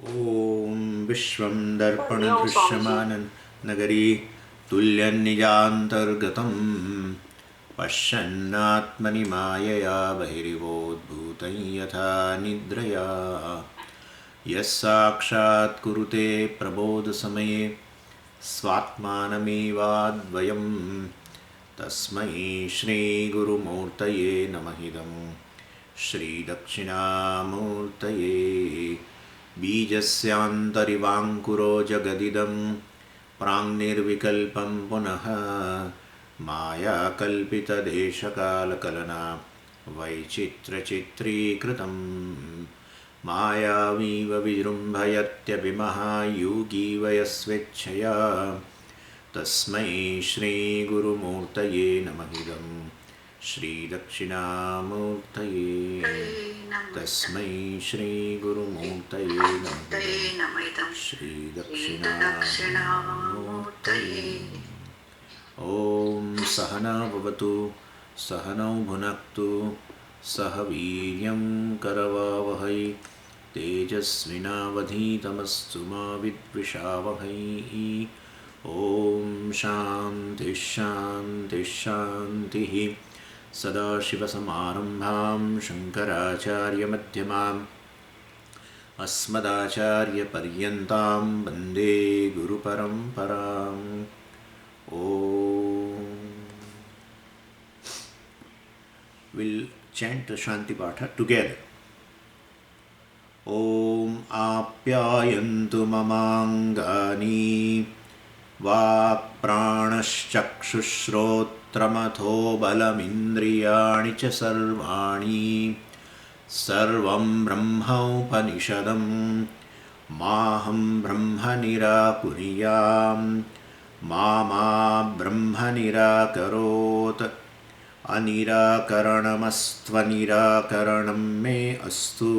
ॐ विश्वं दर्पणदृश्यमानं नगरी तुल्यन्निजान्तर्गतं पश्यन्नात्मनि मायया बहिरिवोद्भूतं यथा निद्रया यः साक्षात् कुरुते प्रबोधसमये स्वात्मानमेवाद्वयं तस्मै श्रीगुरुमूर्तये नमः इदं श्रीदक्षिणामूर्तये बीजस्यान्तरिवाङ्कुरो जगदिदं प्राङ्निर्विकल्पं पुनः मायाकल्पितदेशकालकलना वैचित्र्यचित्रीकृतं मायावीव विजृम्भयत्यभिमः योगीव यस्वेच्छया तस्मै श्रीगुरुमूर्तये नमः इदं श्रीदक्षिणामूर्तये तस्मै श्रीगुरुमूर्तये नमः इदं श्रीदक्षिणामूर्तये ॐ सहना भवतु सहनौ भुनक्तु सह वीर्यं करवावहै तेजस्विनावधीतमस्तु मा विद्विषावहै ॐ शान्तिः शान्तिः शान्तिः सदाशिवसमारम्भां शङ्कराचार्यमध्यमाम् अस्मदाचार्यपर्यन्तां वन्दे गुरुपरम्पराम् ॐ We'll chant the Shanti Patha together. ॐ आप्यायन्तु ममाङ्गानि वाक्प्राणश्चक्षुश्रोत्रमथो बलमिन्द्रियाणि च सर्वाणि सर्वं ब्रह्मोपनिषदं माहं ब्रह्म निराकुर्यां मा ब्रह्म निराकरोत् अनिराकरणमस्त्वनिराकरणं मे अस्तु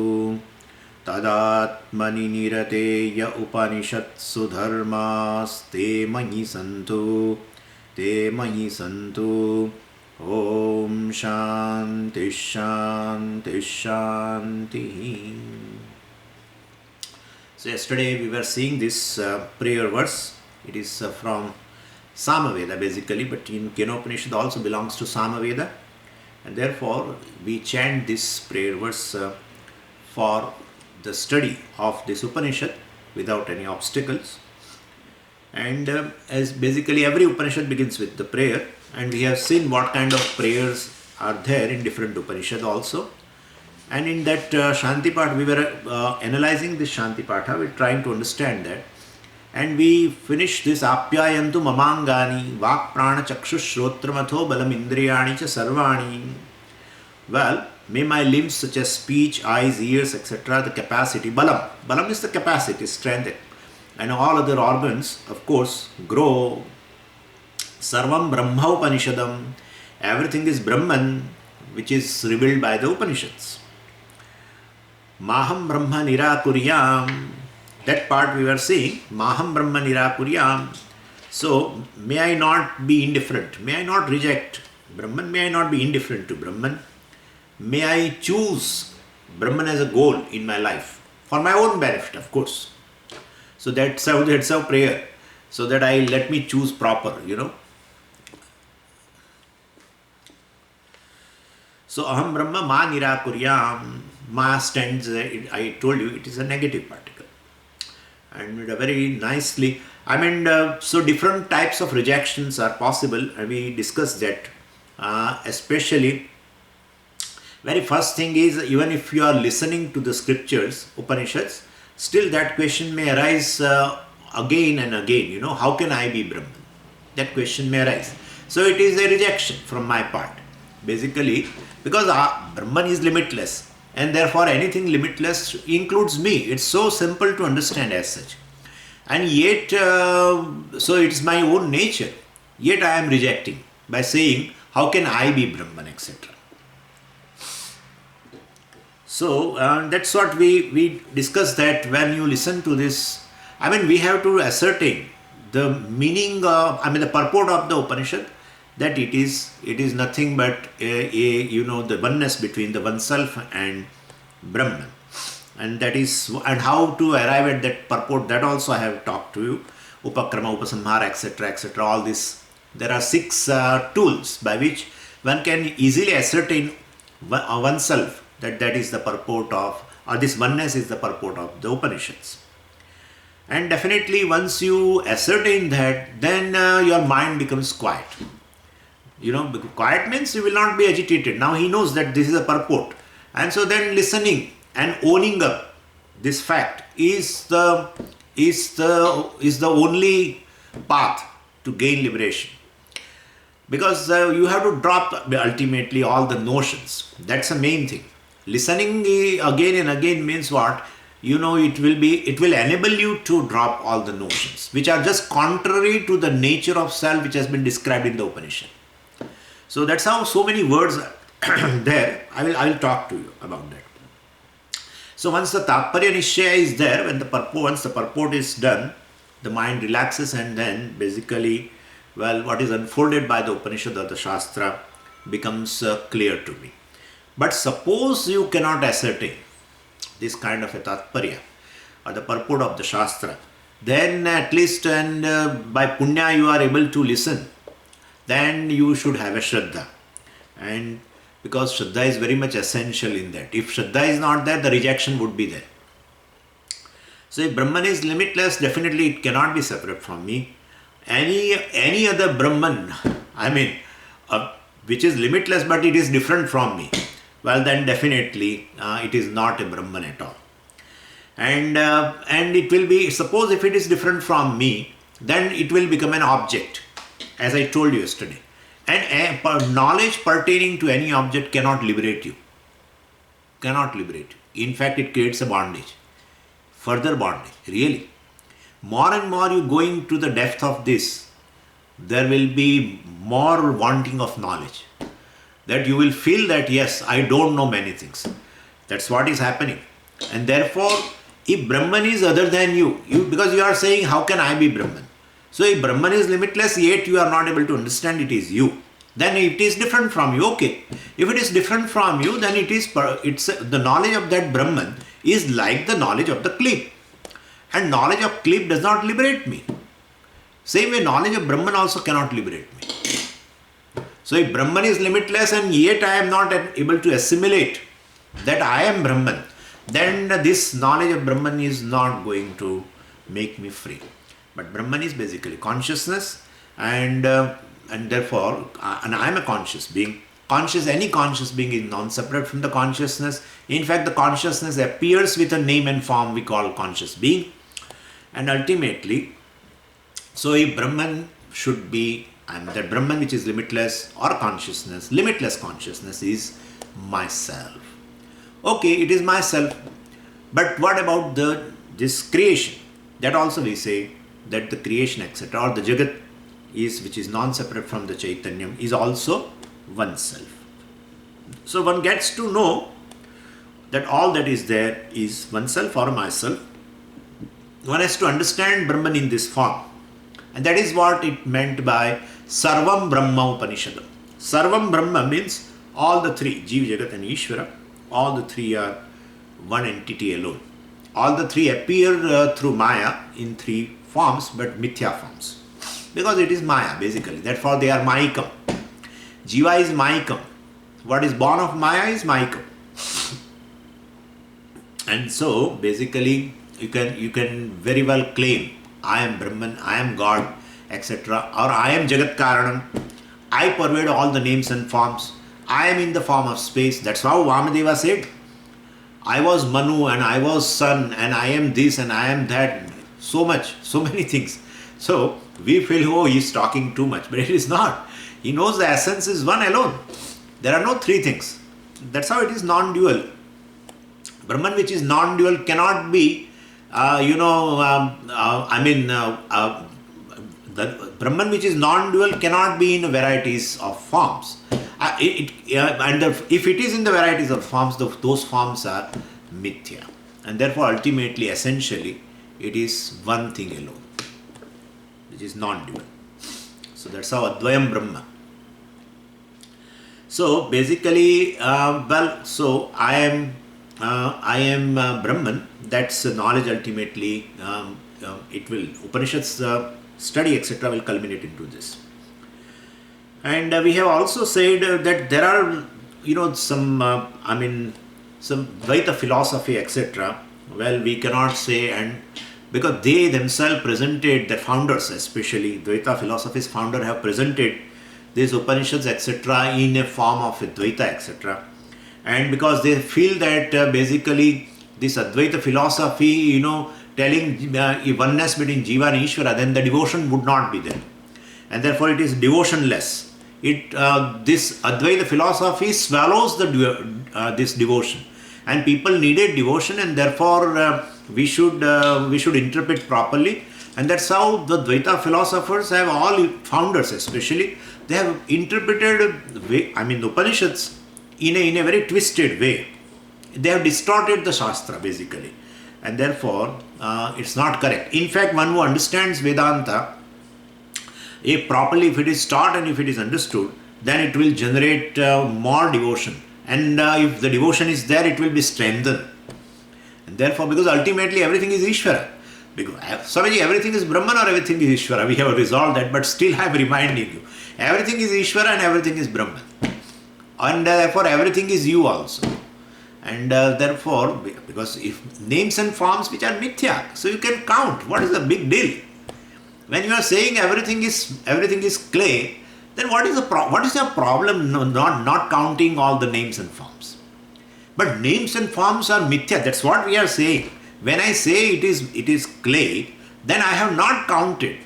तदात्मनि निरतेय उपनिषत्सु धर्मास्ते मयि सन्तु ॐ शान्तिः शान्तिः शान्तिः. So yesterday we were seeing this prayer verse. It is from Samaveda basically, but in Kenopanisad also belongs to Samaveda, and therefore we chant this prayer verse for the study of this Upanishad without any obstacles. And as basically every Upanishad begins with the prayer, and we have seen what kind of prayers are there in different Upanishad also. And in that Shanti Patha, we were analyzing this Shanti Patha, we are trying to understand that. And we finished this Apyayantu mamangani vak prana chakshu shrotramatho balam indriyani cha sarvani. Well, may my limbs such as speech, eyes, ears, etc., the capacity, balam is the capacity, strength, and all other organs, of course, grow. Sarvam Brahma Upanishadam, everything is Brahman, which is revealed by the Upanishads. Maham Brahma Nirakuryam, that part we were seeing, Maham Brahma Nirakuryam. So, may I not be indifferent, may I not reject Brahman, may I not be indifferent to Brahman. May I choose Brahman as a goal in my life, for my own benefit, of course. So that's our prayer, so that let me choose proper, So aham Brahma ma nirakuryam, ma stands, I told you, it is a negative particle. And very nicely, so different types of rejections are possible, and we discussed that, especially. Very first thing is, even if you are listening to the scriptures, Upanishads, still that question may arise again and again, how can I be Brahman? That question may arise. So it is a rejection from my part, basically, because Brahman is limitless, and therefore anything limitless includes me. It's so simple to understand as such. And yet, so it's my own nature, yet I am rejecting by saying, how can I be Brahman, etc. So that's what we discussed, that when you listen to this, we have to ascertain the meaning, the purport of the Upanishad, that it is nothing but the oneness between the oneself and Brahman. and that is, and how to arrive at that purport, that also I have talked to you. Upakrama, Upasamhara, etc., etc. All this. There are 6 tools by which one can easily ascertain oneself that that is the purport of, or this oneness is the purport of the Upanishads. And definitely once you ascertain that, then your mind becomes quiet. Quiet means you will not be agitated. Now he knows that this is a purport. And so then listening and owning up this fact is the only path to gain liberation. Because you have to drop ultimately all the notions. That's the main thing. Listening again and again means what? It will enable you to drop all the notions which are just contrary to the nature of self, which has been described in the Upanishad. So that's how so many words are there. I will talk to you about that. So once the Tatparya Nishchaya is there, once the purport is done, the mind relaxes, and then basically, what is unfolded by the Upanishad or the Shastra becomes clear to me. But suppose you cannot ascertain this kind of a Tatparya or the purport of the Shastra, then at least, and by Punya you are able to listen, then you should have a Shraddha. And because Shraddha is very much essential in that. If Shraddha is not there, the rejection would be there. So if Brahman is limitless, definitely it cannot be separate from me. Any other Brahman, which is limitless but it is different from me, well then definitely it is not a Brahman at all. And it will be, suppose if it is different from me, then it will become an object, as I told you yesterday. And knowledge pertaining to any object cannot liberate you. In fact, it creates a bondage. Further bondage, really. More and more you going to the depth of this, there will be more wanting of knowledge. That you will feel that, yes, I don't know many things. That's what is happening. And therefore, if Brahman is other than you, because you are saying, how can I be Brahman? So if Brahman is limitless, yet you are not able to understand it is you, then it is different from you. Okay. If it is different from you, then it's the knowledge of that Brahman is like the knowledge of the clip. And knowledge of clip does not liberate me. Same way, knowledge of Brahman also cannot liberate me. So if Brahman is limitless and yet I am not able to assimilate that I am Brahman, then this knowledge of Brahman is not going to make me free. But Brahman is basically consciousness, and therefore, and I am a conscious being. Any conscious being is non-separate from the consciousness. In fact, the consciousness appears with a name and form we call conscious being. And ultimately, so if Brahman should be, and that Brahman which is limitless or consciousness, limitless consciousness is myself. Okay, it is myself. But what about this creation? That also we say that the creation, etc., or the Jagat which is non-separate from the Chaitanyam, is also oneself. So one gets to know that all that is there is oneself or myself. One has to understand Brahman in this form. And that is what it meant by Sarvam Brahma Upanishadam. Sarvam Brahma means all the three, Jeev, Jagat and Ishvara, all the three are one entity alone. All the three appear through Maya in three forms, but mithya forms. Because it is Maya basically, therefore they are Mayikam. Jiva is Mayikam. What is born of Maya is Mayikam. And so basically you can very well claim I am Brahman, I am God, etc. Or I am Jagat Karanam. I pervade all the names and forms. I am in the form of space. That's how Vamadeva said. I was Manu and I was Sun and I am this and I am that. So much, so many things. So we feel, oh, he is talking too much, but it is not. He knows the essence is one alone. There are no three things. That's how it is non-dual. Brahman which is non-dual cannot be, the Brahman which is non-dual cannot be in varieties of forms. If it is in the varieties of forms, those forms are mithya. And therefore, ultimately, essentially, it is one thing alone, which is non-dual. So that's how Advayam Brahma. So basically, so I am I am Brahman, that's knowledge ultimately, it will, Upanishads study etc. will culminate into this. And we have also said that there are, some, some Dvaita philosophy, etc. Well, we cannot say, and because they themselves presented, the founders, especially Dvaita philosophy's founder, have presented these Upanishads, etc., in a form of Dvaita, etc. And because they feel that basically this Advaita philosophy, telling oneness between Jiva and Ishvara, then the devotion would not be there. And therefore it is devotionless. This Advaita philosophy swallows this devotion, and people needed devotion, and therefore we should interpret properly. And that's how the Dvaita philosophers have, all founders especially, they have interpreted the Upanishads in a very twisted way. They have distorted the Shastra basically, and therefore it's not correct. In fact, one who understands Vedanta, if properly, if it is taught and if it is understood, then it will generate more devotion. And if the devotion is there, it will be strengthened. And therefore, because ultimately everything is Ishvara. Because, Swamiji, everything is Brahman or everything is Ishvara? We have resolved that, but still I am reminding you. Everything is Ishvara and everything is Brahman. And therefore, everything is you also. And therefore, because if names and forms which are mithya, so you can count. What is the big deal? When you are saying everything is clay, then what is your problem not counting all the names and forms? But names and forms are mithya. That's what we are saying. When I say it is clay, then I have not counted.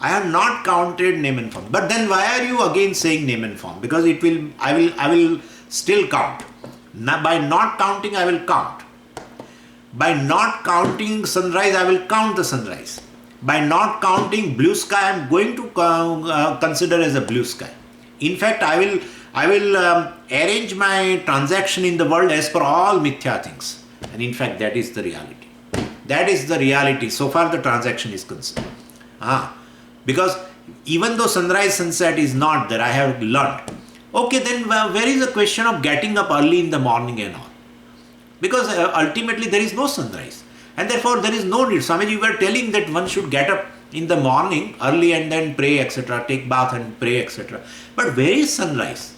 I have not counted name and form. But then why are you again saying name and form? Because I will still count. Now, by not counting, I will count. By not counting sunrise, I will count the sunrise. By not counting blue sky, I am going to consider as a blue sky. In fact, I will arrange my transaction in the world as per all mithya things. And in fact, that is the reality. That is the reality so far the transaction is concerned. Because even though sunrise sunset is not there, I have learned. Okay, then where is the question of getting up early in the morning and all? Because ultimately there is no sunrise. And therefore there is no need. Swamiji, you were telling that one should get up in the morning early and then pray, etc., take bath and pray, etc. But where is sunrise?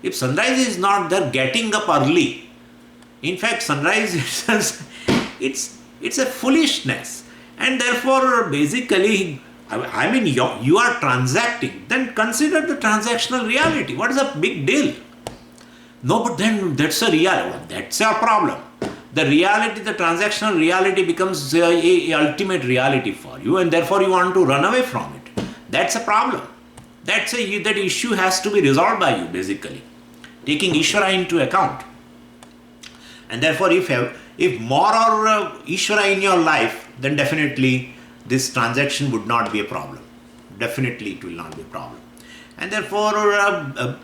If sunrise is not there, getting up early, in fact sunrise it's a foolishness. And therefore basically, you are transacting, then consider the transactional reality. What is the big deal? No, but then that's a reality. That's a problem. The reality, the transactional reality becomes a ultimate reality for you, and therefore you want to run away from it. That's a problem. That issue has to be resolved by you basically, taking Ishvara into account. And therefore if more or Ishvara in your life, then definitely this transaction would not be a problem. Definitely it will not be a problem. And therefore,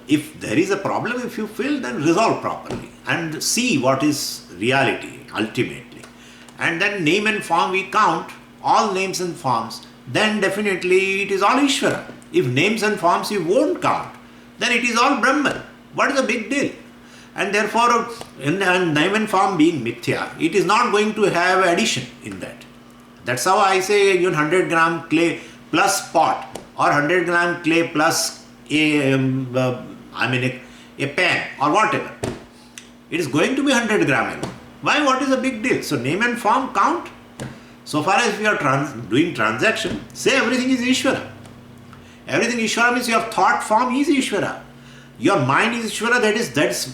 if there is a problem, if you feel, then resolve properly and see what is reality ultimately. And then name and form we count, all names and forms, then definitely it is all Ishvara. If names and forms you won't count, then it is all Brahman. What is the big deal? And therefore, in name and form being mithya, it is not going to have addition in that. That's how I say 100 gram clay plus pot, or 100 gram clay plus a pen or whatever. It is going to be 100 gram alone. Why? What is the big deal? So name and form count. So far as we are doing transaction, say everything is Ishvara. Everything Ishvara means your thought form is Ishvara. Your mind is Ishvara,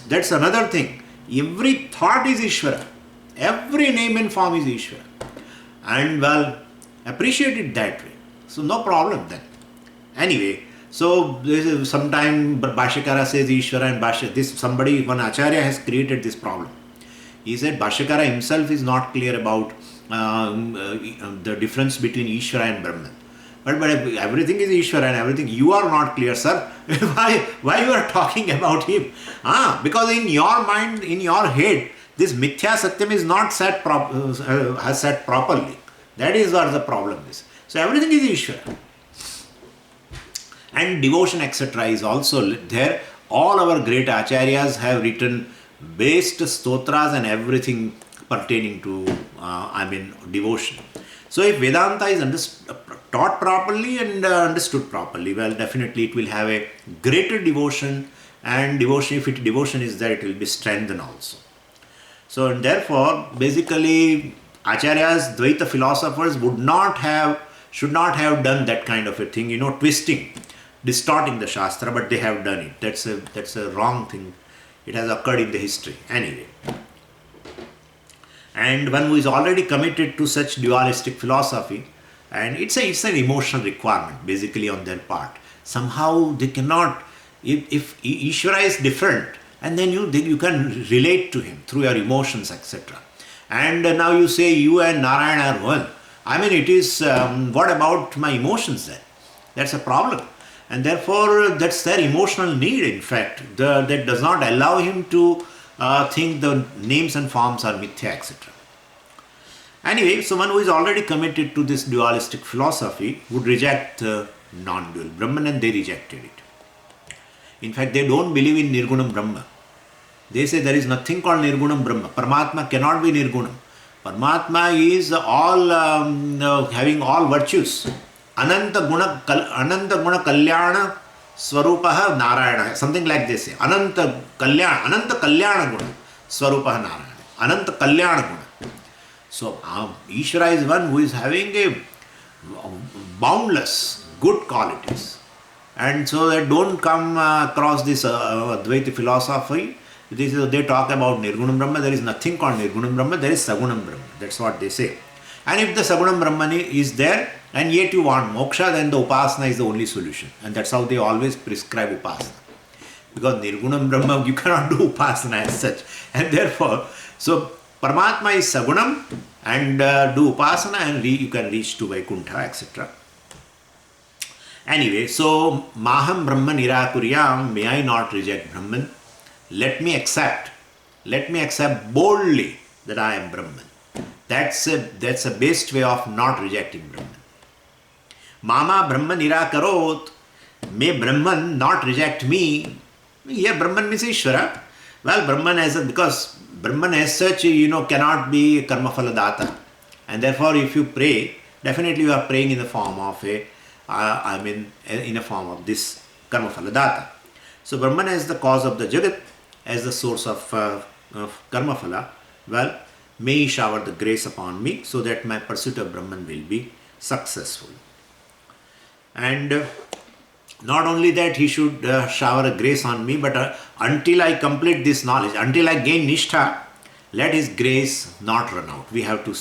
that's another thing. Every thought is Ishvara. Every name and form is Ishvara. And well, appreciate it that way. So no problem then. Anyway, so sometime Bhashyakara says Ishvara and one Acharya has created this problem. He said Bhashyakara himself is not clear about the difference between Ishvara and Brahman. But everything is Ishvara and everything, you are not clear, sir. why you are talking about him? Because in your mind, in your head, this Mithya Satyam is not set properly. That is what the problem is. So everything is Ishvara. And devotion, etc. is also there. All our great acharyas have written based stotras and everything pertaining to, devotion. So if Vedanta is taught properly and understood properly, well, definitely it will have a greater devotion, and devotion, if devotion is there, it will be strengthened also. So, and therefore, basically, Acharyas, Dvaita philosophers should not have done that kind of a thing, twisting, distorting the Shastra, but they have done it. That's a wrong thing. It has occurred in the history. Anyway. And one who is already committed to such dualistic philosophy, and it's an emotional requirement basically on their part. Somehow they cannot, if Ishvara is different, and then you can relate to him through your emotions, etc. And now you say you and Narayana are one. It is, what about my emotions then? That's a problem. And therefore, that's their emotional need, in fact, that does not allow him to think the names and forms are mithya, etc. Anyway, so one who is already committed to this dualistic philosophy would reject non-dual Brahman, and they rejected it. In fact, they don't believe in Nirgunam Brahma. They say there is nothing called Nirgunam Brahma. Paramatma cannot be Nirgunam. Paramatma is having all virtues. Ananta Guna Kalyana Swarupaha Narayana. Something like this. Ananta Kalyana Guna Swarupaha Narayana. Ananta Kalyana Guna. So Ishvara is one who is having a boundless good qualities. And so they don't come across this Advaita philosophy. They talk about Nirgunam Brahma. There is nothing called Nirgunam Brahma. There is Sagunam Brahma. That's what they say. And if the Sagunam Brahman is there, and yet you want moksha, then the Upasana is the only solution. And that's how they always prescribe Upasana. Because Nirgunam Brahma, you cannot do Upasana as such. And therefore, so Paramatma is Sagunam, and do Upasana, and you can reach to Vaikuntha, etc. Anyway, so Maham Brahma Nirakuryam, may I not reject Brahman? Let me accept boldly that I am Brahman. That's a best way of not rejecting Brahman. Mama Brahma Nirakarot, may Brahman not reject me. Here Brahman means Ishvara. Well, because Brahman as such, cannot be karma phala data. And therefore, if you pray, definitely you are praying in the form of in a form of this karma phala data. So Brahman as the cause of the Jagat, as the source of karma phala, well, may he shower the grace upon me so that my pursuit of Brahman will be successful. And not only that, he should shower a grace on me, but until I complete this knowledge, until I gain nishtha, let his grace not run out. We have to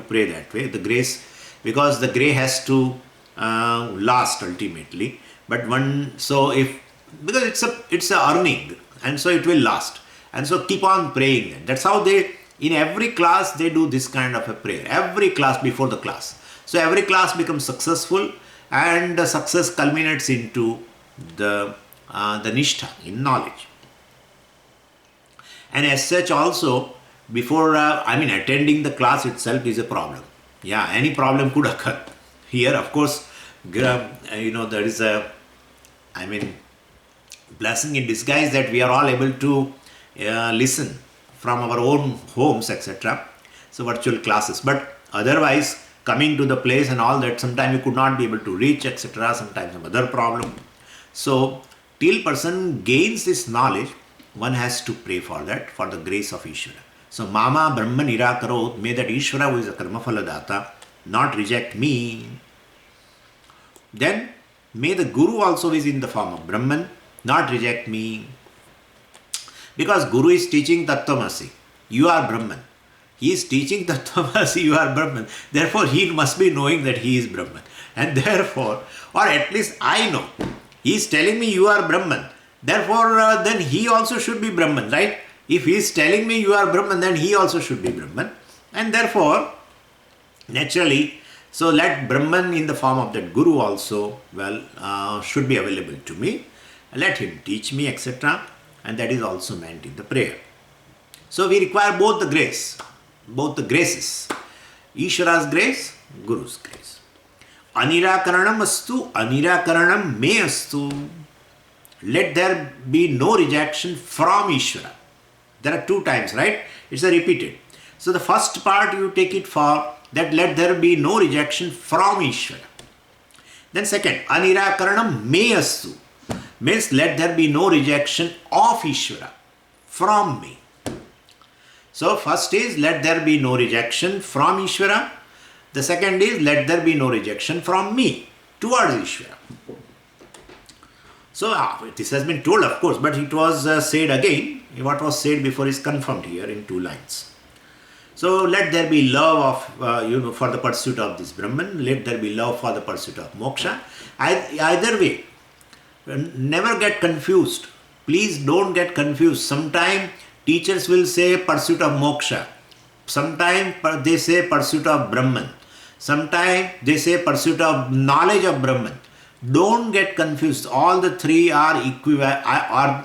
pray that way. The grace, because the grace has to last ultimately. But because it's a earning, and so it will last. And so keep on praying. That's how in every class they do this kind of a prayer. Every class before the class. So every class becomes successful, and the success culminates into the nishtha, in knowledge. And as such also, before, attending the class itself is a problem. Yeah, any problem could occur. Here, of course, there is blessing in disguise that we are all able to listen from our own homes, etc. So virtual classes. But otherwise, coming to the place and all that, sometimes you could not be able to reach, etc. Sometimes some other problem. So till person gains this knowledge, one has to pray for that, for the grace of Ishvara. So Mama Brahma Nirakarot, may that Ishvara, who is a karma phala data, not reject me. Then may the Guru also, is in the form of Brahman, not reject me. Because Guru is teaching Tattvamasi, you are Brahman. He is teaching Tattvamasi, you are Brahman. Therefore, he must be knowing that he is Brahman. And therefore, or at least I know, he is telling me you are Brahman. Therefore, then he also should be Brahman, right? If he is telling me you are Brahman, then he also should be Brahman. And therefore, naturally, so let Brahman in the form of that Guru also, should be available to me. Let him teach me, etc. And that is also meant in the prayer. So we require both the graces. Ishvara's grace, Guru's grace. Anirakaranam astu, anirakaranam me astu. Let there be no rejection from Ishvara. There are 2 times, right? It's a repeated. So the first part you take it for that let there be no rejection from Ishvara. Then second, anirakaranam me astu means let there be no rejection of Ishvara from me. So first is let there be no rejection from Ishvara. The second is let there be no rejection from me towards Ishvara. So this has been told, of course, but it was said again. What was said before is confirmed here in 2 lines. So let there be love of for the pursuit of this Brahman. Let there be love for the pursuit of moksha. Either way, never get confused. Please don't get confused. Sometimes teachers will say pursuit of moksha. Sometimes they say pursuit of Brahman. Sometimes they say pursuit of knowledge of Brahman. Don't get confused. All the 3 are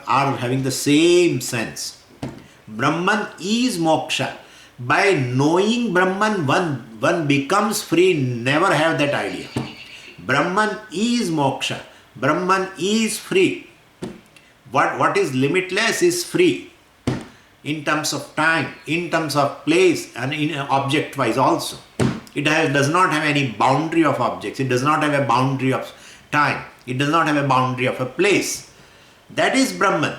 are having the same sense. Brahman is moksha. By knowing Brahman, one becomes free. Never have that idea. Brahman is moksha. Brahman is free. What is limitless is free. In terms of time, in terms of place, and in object wise also. It does not have any boundary of objects. It does not have a boundary of time. It does not have a boundary of a place. That is Brahman.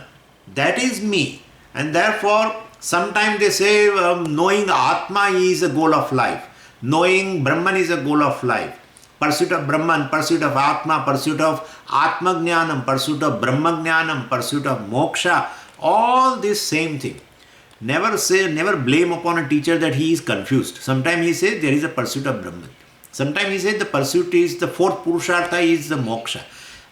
That is me. And therefore, sometimes they say knowing Atma is a goal of life. Knowing Brahman is a goal of life. Pursuit of Brahman, pursuit of Atma, pursuit of Atma Jnanam, pursuit of Brahma Jnanam, pursuit of Moksha. All this same thing. Never blame upon a teacher that he is confused. Sometimes he says there is a pursuit of Brahman. Sometimes he says the pursuit is the 4th Purushartha is the moksha.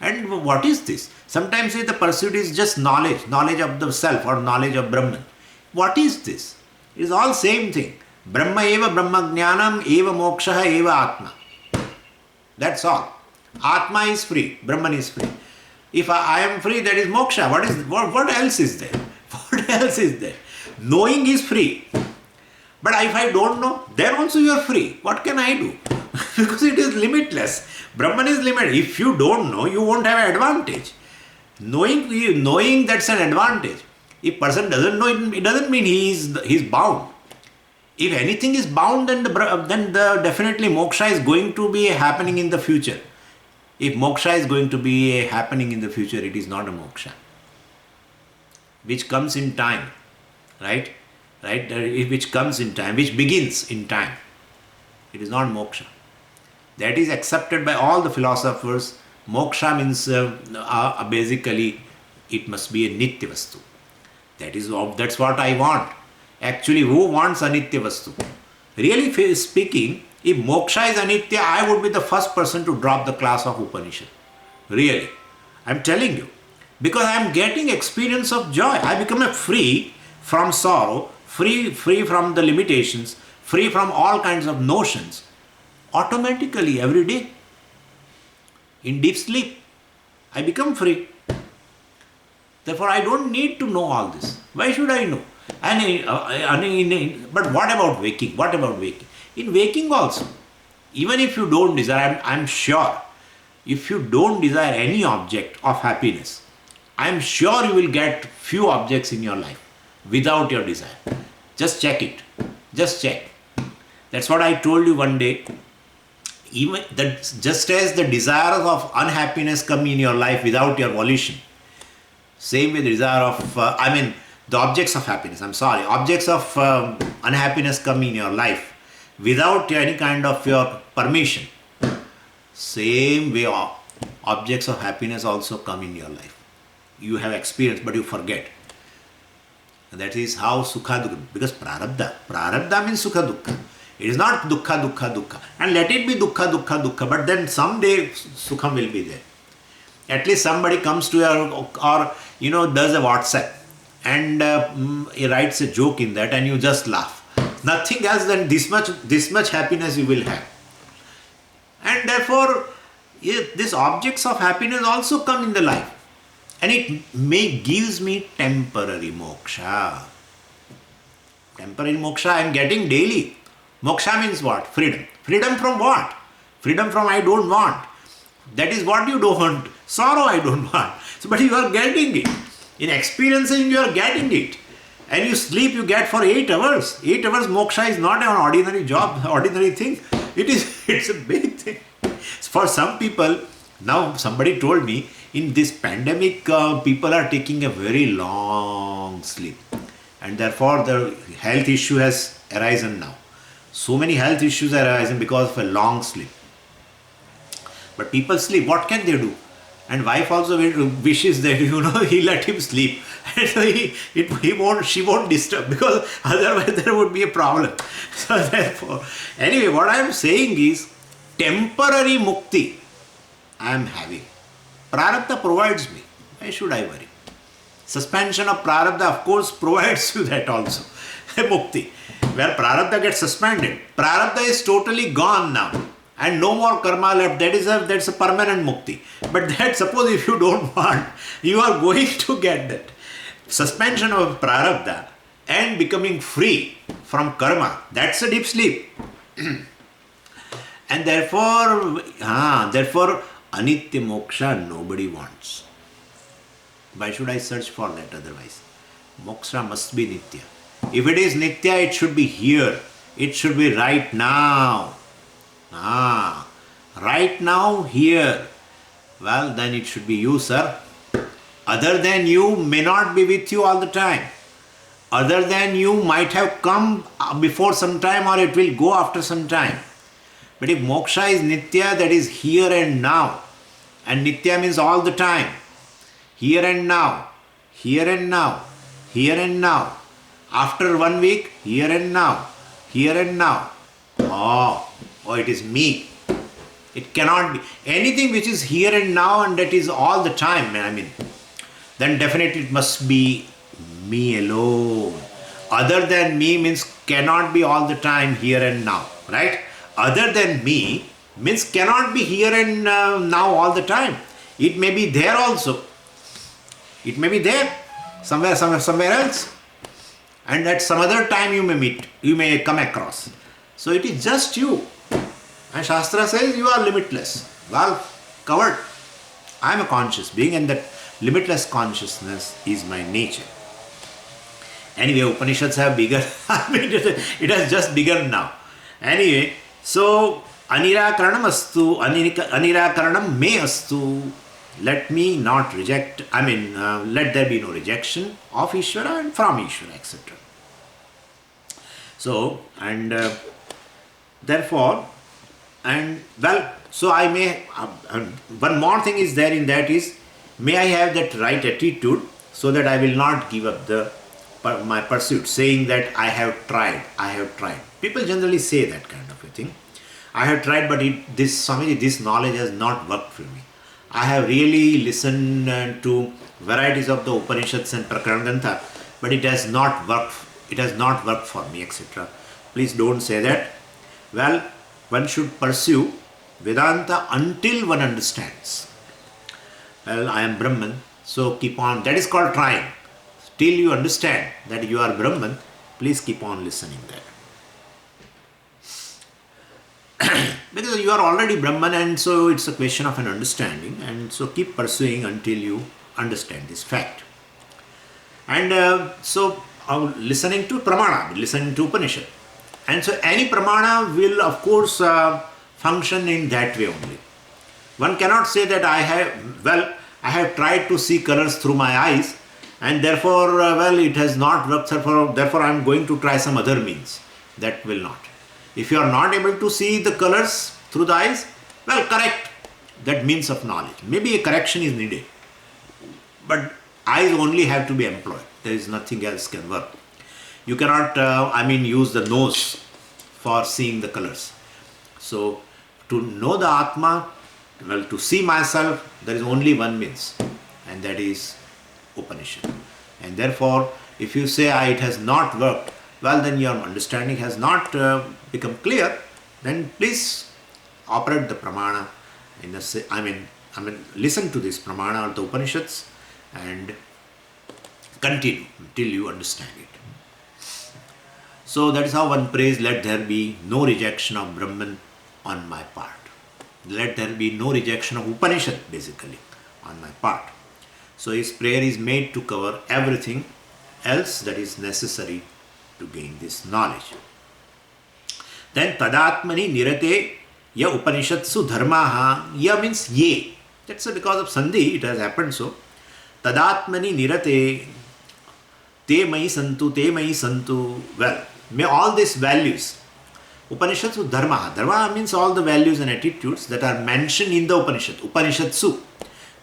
And what is this? Sometimes he says the pursuit is just knowledge of the self or knowledge of Brahman. What is this? It is all same thing. Brahma eva Brahma Jnanam eva moksha eva Atma. That's all. Atma is free. Brahman is free. If I am free, that is moksha. What else is there? What else is there? Knowing is free. But if I don't know, then also you are free. What can I do? Because it is limitless. Brahman is limited. If you don't know, you won't have an advantage. Knowing that's an advantage. If person doesn't know, it doesn't mean he's bound. If anything is bound, then definitely moksha is going to be happening in the future. If moksha is going to be happening in the future, it is not a moksha, which comes in time, right? Which comes in time, which begins in time. It is not moksha. That is accepted by all the philosophers. Moksha means basically it must be a nitya vastu. That's what I want. Actually, who wants anitya vastu? Really speaking, if moksha is anitya, I would be the first person to drop the class of Upanishad. Really. I'm telling you. Because I am getting experience of joy. I become free from sorrow, free from the limitations, free from all kinds of notions. Automatically, every day. In deep sleep, I become free. Therefore, I don't need to know all this. Why should I know? But what about waking? What about waking? In waking also, even if you don't desire, I'm sure, if you don't desire any object of happiness, I'm sure you will get few objects in your life without your desire. Just check it. Just check. That's what I told you one day. Even that, just as the desires of unhappiness come in your life without your volition, same with the desire of, the objects of happiness, objects of unhappiness come in your life without any kind of your permission. Same way objects of happiness also come in your life. You have experience but you forget. And that is how sukha dukkha, because prarabdha means sukha dukkha. It is not dukkha. And let it be dukkha, but then someday sukham will be there. At least somebody comes to your, or does a WhatsApp and he writes a joke in that and you just laugh. Nothing else than this much happiness you will have. And therefore, these objects of happiness also come in the life. And it gives me temporary moksha. Temporary moksha I am getting daily. Moksha means what? Freedom. Freedom from what? Freedom from I don't want. That is what you don't want. Sorrow I don't want. But you are getting it. In experiencing you are getting it. And you sleep, you get for 8 hours. 8 hours moksha is not an ordinary job, ordinary thing. It's a big thing. For some people, now somebody told me, in this pandemic, people are taking a very long sleep. And therefore, the health issue has arisen now. So many health issues are arising because of a long sleep. But people sleep, what can they do? And wife also wishes that, he let him sleep. And so she won't disturb, because otherwise there would be a problem. So therefore, anyway, what I am saying is, temporary mukti I am having. Prarabdha provides me. Why should I worry? Suspension of prarabdha, of course, provides you that also. Mukti. Where prarabdha gets suspended. Prarabdha is totally gone now. And no more karma left. That's a permanent mukti. But that, suppose if you don't want, you are going to get that. Suspension of prarabdha and becoming free from karma. That's a deep sleep. And therefore, anitya moksha nobody wants. Why should I search for that otherwise? Moksha must be nitya. If it is nitya, it should be here. It should be right now. Right now, here. Well, then it should be you, sir. Other than you may not be with you all the time. Other than you might have come before some time, or it will go after some time. But if moksha is nitya, that is here and now. And nitya means all the time. Here and now. Here and now. Here and now. After 1 week, here and now. Here and now. Oh, it is me. It cannot be. Anything which is here and now and that is all the time, then definitely it must be me alone. Other than me means cannot be all the time, here and now, right? Other than me means cannot be here and now all the time. It may be there also. It may be there somewhere else. And at some other time you may come across. So it is just you. And Shastra says you are limitless. Well, covered. I am a conscious being, and that limitless consciousness is my nature. Anyway, Upanishads have begun. It has just begun now. Anyway, so Anirakaranam astu, Anirakaranam me astu. Let me not reject, let there be no rejection of Ishvara and from Ishvara, etc. So, and therefore, so I may, one more thing is there in that is, may I have that right attitude so that I will not give up my pursuit, saying that I have tried. People generally say that kind of a thing. I have tried, but this knowledge has not worked for me. I have really listened to varieties of the Upanishads and Prakarangrantha, but it has not worked. It has not worked for me, etc. Please don't say that. Well, one should pursue Vedanta until one understands. Well, I am Brahman, so keep on. That is called trying. Till you understand that you are Brahman, please keep on listening there. Because you are already Brahman, and so it's a question of an understanding, and so keep pursuing until you understand this fact. And so listening to Pramana, listening to Upanishad. And so any Pramana will of course function in that way only. One cannot say that I have tried to see colors through my eyes, and therefore, it has not worked, therefore I am going to try some other means. That will not. If you are not able to see the colors through the eyes, correct that means of knowledge. Maybe a correction is needed. But eyes only have to be employed. There is nothing else can work. You cannot, use the nose for seeing the colors. So, to know the Atma, to see myself, there is only one means, and that is Upanishad. And therefore, if you say it has not worked, then your understanding has not become clear, then please operate the Pramana. Listen to this Pramana or the Upanishads and continue till you understand it. So that is how one prays, let there be no rejection of Brahman on my part. Let there be no rejection of Upanishad basically on my part. So his prayer is made to cover everything else that is necessary to gain this knowledge. Then tadatmani nirate ya upanishatsu dharmaha, ya means ye. That's because of sandhi it has happened so. Tadatmani nirate te mai santu. Well, may all these values, Upanishatsu dharma. Dharma means all the values and attitudes that are mentioned in the Upanishad. Upanishatsu,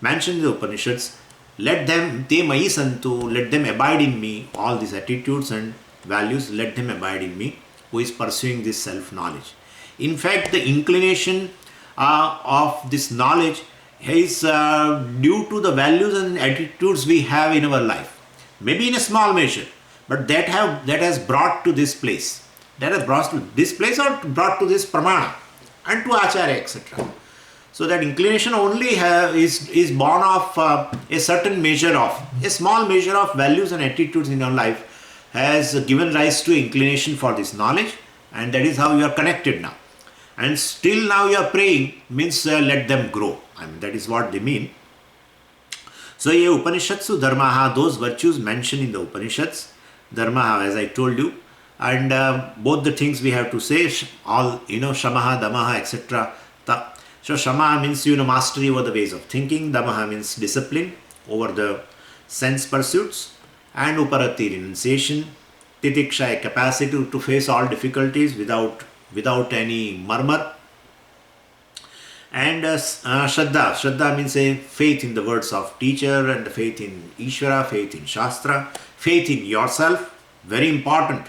mentioned in the Upanishads. Let them, te mai santu, let them abide in me. All these attitudes and values, let them abide in me, who is pursuing this self-knowledge. In fact, the inclination of this knowledge is due to the values and attitudes we have in our life. Maybe in a small measure, but that has brought to this place. That has brought to this place or brought to this pramana and to acharya, etc. So that inclination only is born of a certain measure of, a small measure of values and attitudes in your life has given rise to inclination for this knowledge, and that is how you are connected now. And still now you are praying means let them grow. I mean, that is what they mean. So ye Upanishatsu dharmaha, those virtues mentioned in the Upanishads, dharmaha as I told you, and both the things we have to say, all, shamaha, damaha, etc. So shamaha means, mastery over the ways of thinking, damaha means discipline over the sense pursuits, and uparati, renunciation, titiksha, a capacity to face all difficulties without any murmur, and Shraddha means a faith in the words of teacher and faith in Ishvara, faith in Shastra, faith in yourself. Very important.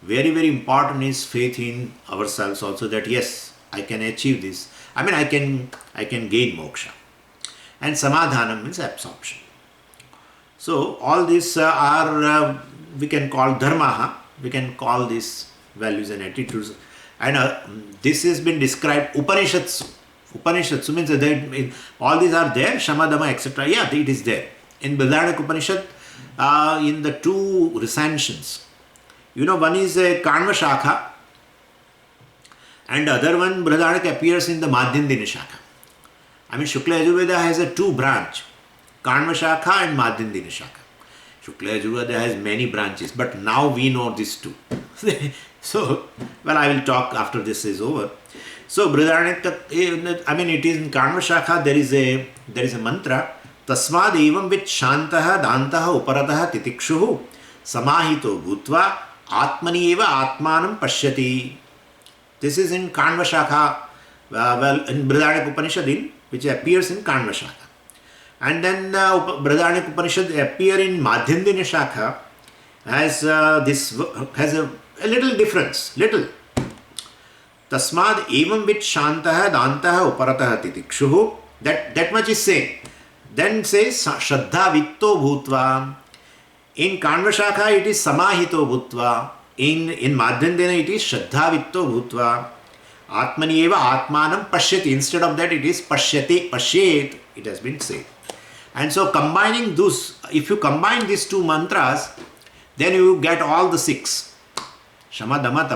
Very, very important is faith in ourselves also, that yes, I can achieve this. I mean, I can gain moksha. And Samadhanam means absorption. So all these are, we can call dharmaha, we can call these values and attitudes. And this has been described Upanishatsu. Upanishatsu means that all these are there, Shama, Dhamma, etc. Yeah, it is there. In Brihadaranyaka Upanishad, in the two recensions, one is a Kanva Shakha, and the other one, Brihadaranyaka, appears in the Madhyandina Shakha. I mean, Shukla Yajurveda has a two branch, Kanva Shakha and Madhyandina Shakha. Shukla Yajurveda has many branches, but now we know these two. So, well, I will talk after this is over. So, Brihadaranyaka, I mean, it is in Kanva Shakha, there is a mantra, Tasmad evam vit shantaha dantaha uparataha titikshuhu samahito bhutva atmani eva atmanam pashyati. This is in Kanva Shakha, in Brihadaranyaka Upanishad, which appears in Kanva Shakha. And then Brihadaranyaka Upanishad appear in Madhyandina Shakha has a little difference, little. Tasmad evam vit shantaha dantaha uparataha titikshuhu. That much is saying. Then says Shraddha vitto bhutva. In Kanva Shakha it is samahito bhutva. In Madhyandina it is Shraddha vitto bhutva. Atmani eva atmanam pashyati. Instead of that it is pashyate, pashyet. It has been said. And so combining those, if you combine these two mantras, then you get all the six. Shama, Dhamma,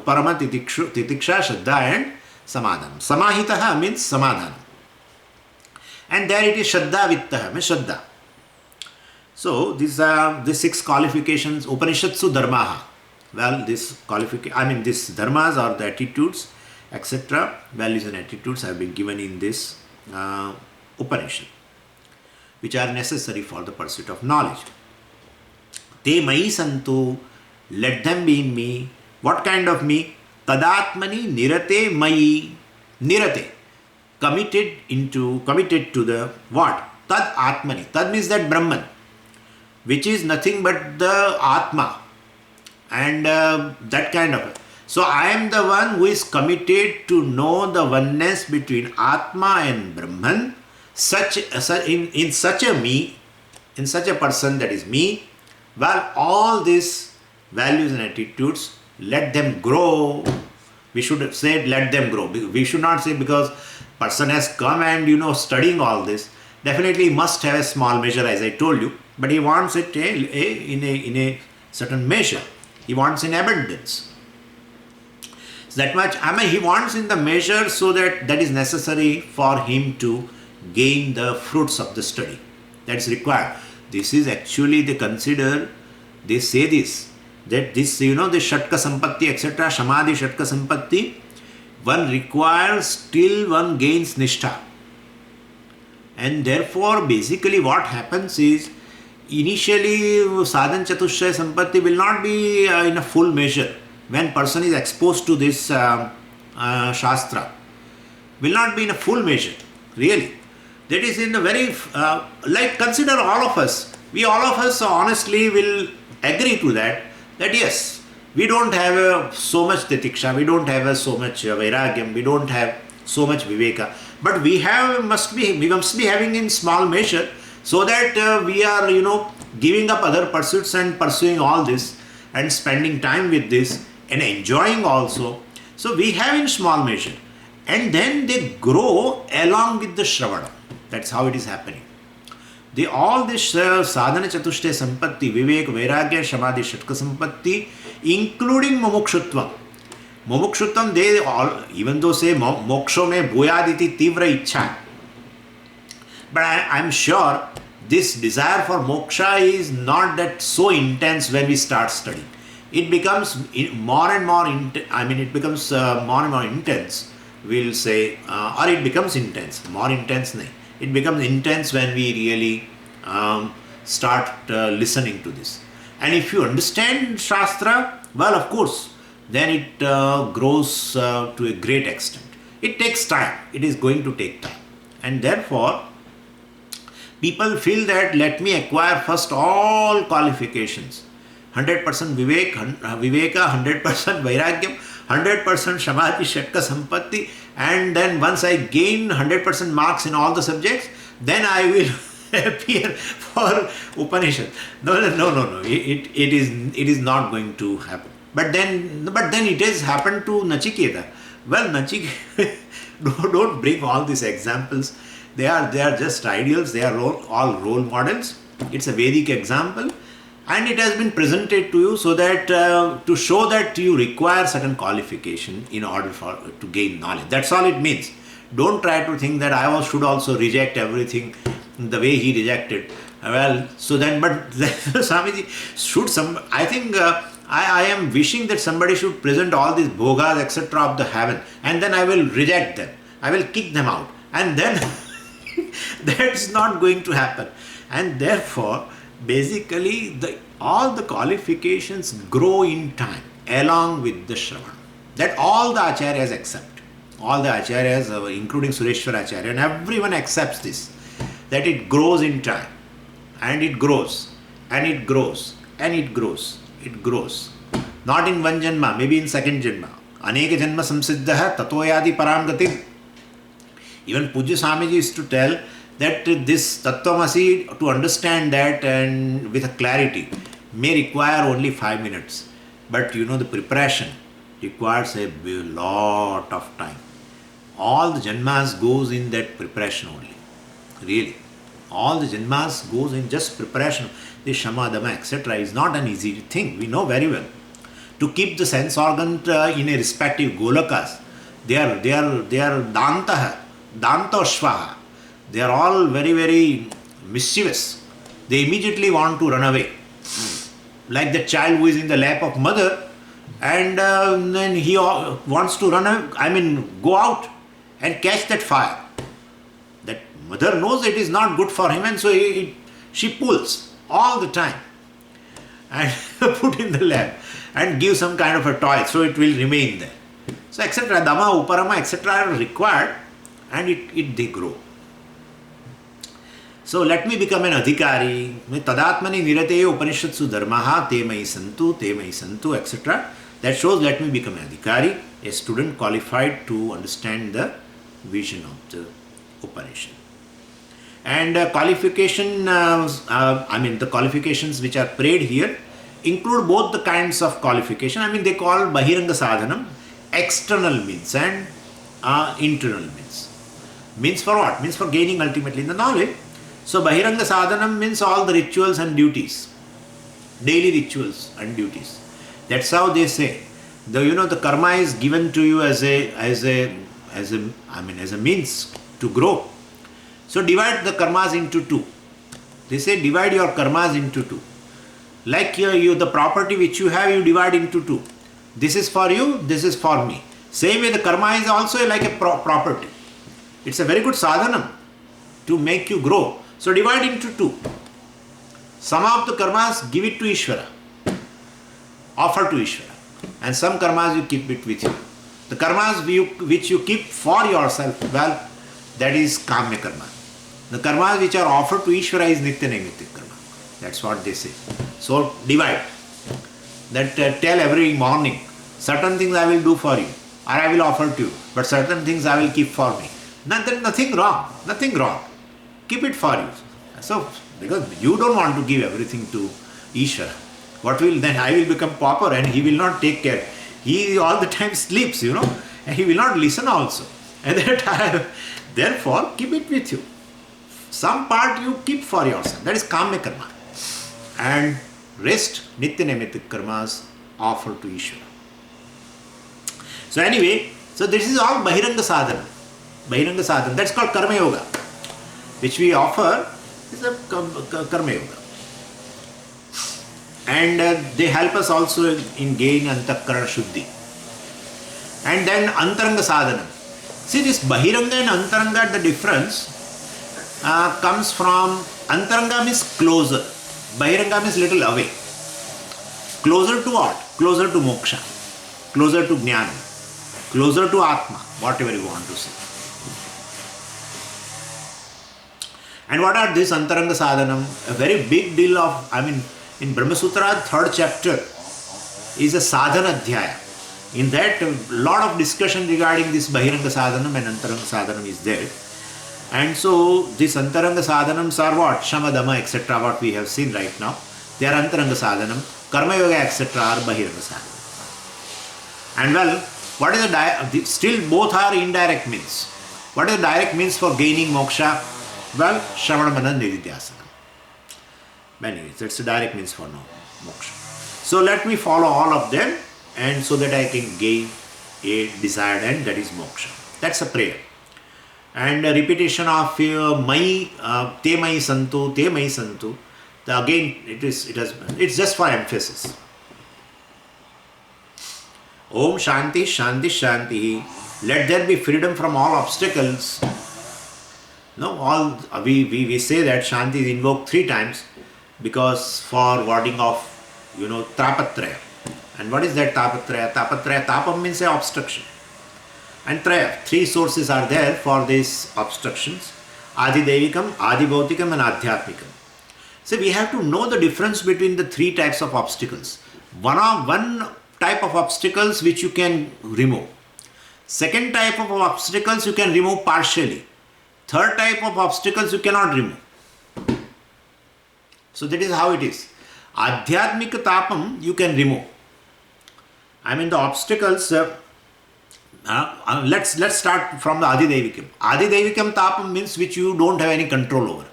Uparama, Titiksha, Shraddha and Samadhanam. Samahitaha means Samadhanam. And there it is Shraddha Vittaha means Shraddha. So these are the six qualifications, Upanishatsu dharmaha. Well, these dharmas or the attitudes, etc., values and attitudes have been given in this Upanishad, which are necessary for the pursuit of knowledge. Te mai santu, let them be in me. What kind of me? Tadatmani nirate mai. Nirate. Committed to the what? Tad atmani. Tad means that Brahman, which is nothing but the Atma. And that kind of. So I am the one who is committed to know the oneness between Atma and Brahman. In such a person, that is me, well, all these values and attitudes, let them grow. We should say let them grow. We should not say because person has come and studying all this. Definitely he must have a small measure, as I told you, but he wants it in a certain measure. He wants in abundance. So that much, he wants in the measure so that is necessary for him to gain the fruits of the study. That is required. This is actually they consider they say this, that this, the Shatka Sampatti, etc., Samadhi Shatka Sampatti, one requires till one gains Nishtha. And therefore, basically what happens is, initially Sadhan Chatushray Sampatti will not be in a full measure. When person is exposed to this Shastra, will not be in a full measure, really. That is in a very, consider all of us. We all of us honestly will agree to that yes, we don't have so much titiksha, we don't have so much vairagyam, we don't have so much viveka, but we must be having in small measure, so that we are, giving up other pursuits and pursuing all this and spending time with this and enjoying also. So we have in small measure, and then they grow along with the Shravana. That's how it is happening. All this sadhana chatushtaya sampatti, vivek, vairagya, samadhi, shatka sampatti, including mumukshutvam. Mumukshutvam, they all, even though say moksho me bhuyaditi tivra ichha. But I am sure this desire for moksha is not that so intense when we start studying. It becomes more and more, it becomes more and more intense, we'll say, or it becomes intense, more intense. It becomes intense when we really start listening to this. And if you understand Shastra, well, of course, then it grows to a great extent. It takes time. It is going to take time. And therefore, people feel that let me acquire first all qualifications. 100% Viveka, 100% Vairagyam, 100% Samadhi, Shatka Sampatti, and then once I gain 100% marks in all the subjects, then I will appear for Upanishad. No. It is not going to happen. But then it has happened to Nachiketa. Well, Nachiketa, don't bring all these examples. They are just ideals. They are all role models. It's a Vedic example. And it has been presented to you so that to show that you require certain qualification in order to gain knowledge. That's all it means. Don't try to think that I should also reject everything the way he rejected. Well, so then, but Swamiji, I think I am wishing that somebody should present all these bhogas, etc. of the heaven, and then I will reject them. I will kick them out. And then that's not going to happen. And therefore, basically, all the qualifications grow in time along with the Shravana. That all the Acharyas accept. All the Acharyas, including Sureshwar Acharya, and everyone accepts this. That it grows in time. And it grows. And it grows. And it grows. It grows. Not in one janma, maybe in second janma. Aneka janma samsiddha tatoyadi paramgati. Even Pujya Swamiji is to tell that this Tattvamasi, to understand that and with a clarity, may require only 5 minutes. But the preparation requires a lot of time. All the janmas goes in that preparation only. Really. All the janmas goes in just preparation. The Shama, Dama, etc. is not an easy thing. We know very well. To keep the sense organ in a respective golakas, they are dantaha, dantoshvaha. They are all very, very mischievous. They immediately want to run away. Like the child who is in the lap of mother, and then he wants to go out and catch that fire. That mother knows it is not good for him, and so she pulls all the time and put in the lap and give some kind of a toy so it will remain there. So etc. Dama, Uparama, etc. are required, and they grow. So let me become an adhikari. Tadatmani nirate upanishadsu dharmaha te mai santu, etc. That shows let me become an adhikari, a student qualified to understand the vision of the Upanishad. And the qualifications which are prayed here include both the kinds of qualification. They call Bahiranga Sadhanam external means and internal means. Means for what? Means for gaining ultimately the knowledge. So Bahiranga Sadhanam means all the rituals and duties, daily rituals and duties. That's how they say. The karma is given to you as a means to grow. So divide the karmas into two. They say divide your karmas into two. Like the property which you have, you divide into two. This is for you, this is for me. Same way the karma is also like a property. It's a very good sadhanam to make you grow. So divide into two. Some of the karmas give it to Ishvara, offer to Ishvara, and some karmas you keep it with you. The karmas which you keep for yourself, well, that is kamya karma. The karmas which are offered to Ishvara is nitya naimitya karma. That's what they say. So divide. That tell every morning, certain things I will do for you, or I will offer to you, but certain things I will keep for me. Nothing wrong. Nothing wrong. Keep it for you. So, because you don't want to give everything to Ishvara, what will then? I will become pauper and he will not take care. He all the time sleeps, and he will not listen also. And therefore, keep it with you. Some part you keep for yourself. That is kamya karma. And rest, nitya naimitya karmas, offer to Ishvara. So anyway, this is all bahiranga sadhana. Bahiranga sadhana. That's called karma yoga, which we offer is a karma yoga. And they help us also in gaining antakarana shuddhi. And then antaranga sadhana. See, this bahiranga and antaranga, the difference comes from antaranga means closer. Bahiranga means little away. Closer to what? Closer to moksha. Closer to jnana. Closer to atma. Whatever you want to say. And what are this antaranga sadhanam? A very big deal of, in Brahma Sutra, 3rd chapter is a sadhana adhyaya. In that, a lot of discussion regarding this bahiranga sadhanam and antaranga sadhanam is there. And so, this antaranga sadhanams are what? Shama, Dama, etc. what we have seen right now. They are antaranga sadhanam. Karma yoga, etc. are bahiranga sadhanam. And well, what is the still both are indirect means. What is the direct means for gaining moksha? Well, Shravana Manan Nididhyasana. Anyways, that's the direct means for moksha. So let me follow all of them, and so that I can gain a desired end, that is moksha. That's a prayer. And a repetition of Mai, Te Mai Santu, Te Mai Santu. Again, it's just for emphasis. Om Shanti, Shanti, Shanti. Let there be freedom from all obstacles. We say that Shanti is invoked 3 times because for warding off, Tapatraya. And what is that Tapatraya? Tapatraya, Tapam means an obstruction. And Traya, 3 sources are there for these obstructions. Adi Devikam, Adi Bhautikam and Adhyatmikam. So we have to know the difference between the 3 types of obstacles. One type of obstacles which you can remove. Second type of obstacles you can remove partially. Third type of obstacles you cannot remove. So that is how it is. Adhyatmika tapam you can remove. The obstacles, let's start from the Adidevikam. Adidevikam tapam means which you don't have any control over.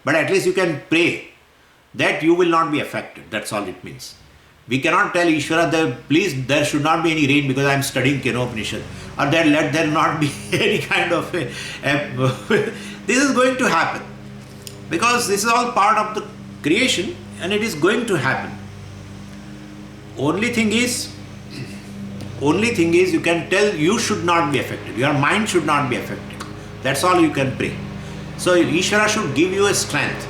But at least you can pray that you will not be affected. That's all it means. We cannot tell Ishvara that please there should not be any rain because I am studying Kenopanisad, or that let there not be any kind of this is going to happen because this is all part of the creation and it is going to happen. Only thing is you can tell you should not be affected. Your mind should not be affected. That's all you can pray. So Ishvara should give you a strength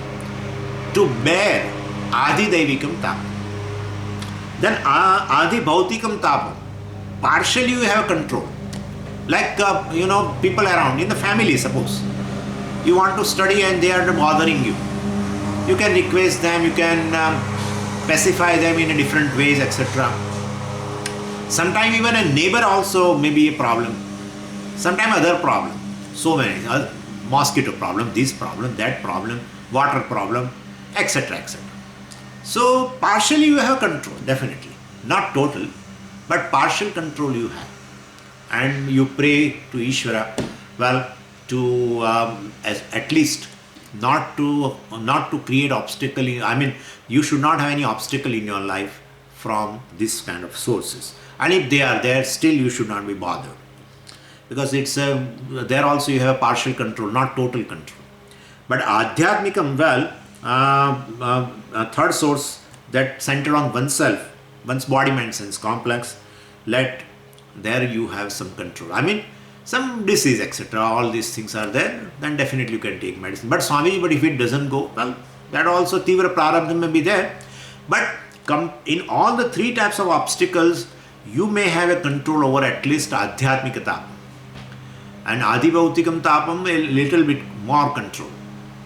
to bear Adi Devikam Tapam. Then Adi Bhautikam Tapam. Partially you have control. Like, people around, in the family suppose. You want to study and they are bothering you. You can request them, you can pacify them in a different ways, etc. Sometimes even a neighbor also may be a problem. Sometimes other problem. So many. Mosquito problem, this problem, that problem, water problem, etc. etc. So partially you have control, definitely. Not total, but partial control you have. And you pray to Ishvara, to at least not to create obstacle. You should not have any obstacle in your life from this kind of sources. And if they are there, still you should not be bothered. Because it's there also you have a partial control, not total control. But Adhyatmikam, third source that center on oneself, one's body, mind, sense complex, let there you have some control. I mean, some disease, etc. All these things are there, then definitely you can take medicine. But Swamiji, but if it doesn't go, well, that also Tivra Prarabdha may be there. But in all the three types of obstacles, you may have a control over at least Adhyatmika Tapam. And Adhibhautikam Tapam, a little bit more control.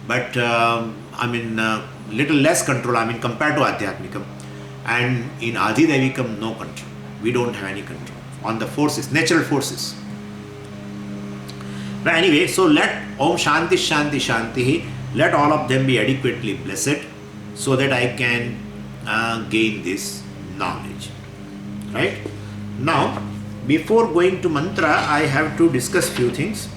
But little less control, compared to Adhyatmikam. And in Adhidevikam, no control. We don't have any control on the forces, natural forces. But anyway, so let Om Shanti Shanti Shanti, let all of them be adequately blessed so that I can gain this knowledge. Right? Now, before going to mantra, I have to discuss few things.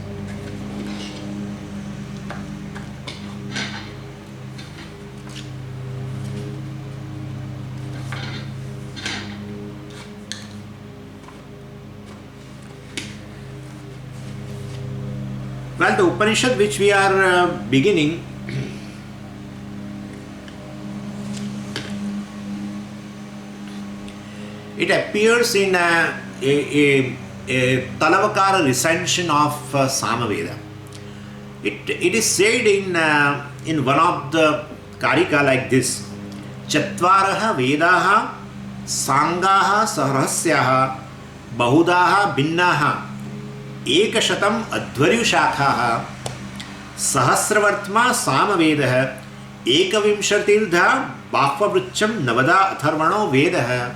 Well, the Upanishad which we are beginning, it appears in a Talavakara recension of Samaveda. It is said in one of the Karika like this: Chatvaraha Vedaha Sangaha Sahrasyaha Bahudaha Binnaha Ekashatam Adhvaryushakhaha Sahasravartma Samavedaha Ekavimshatirtha Bhakvavrucham Navada Atharvano Vedaha.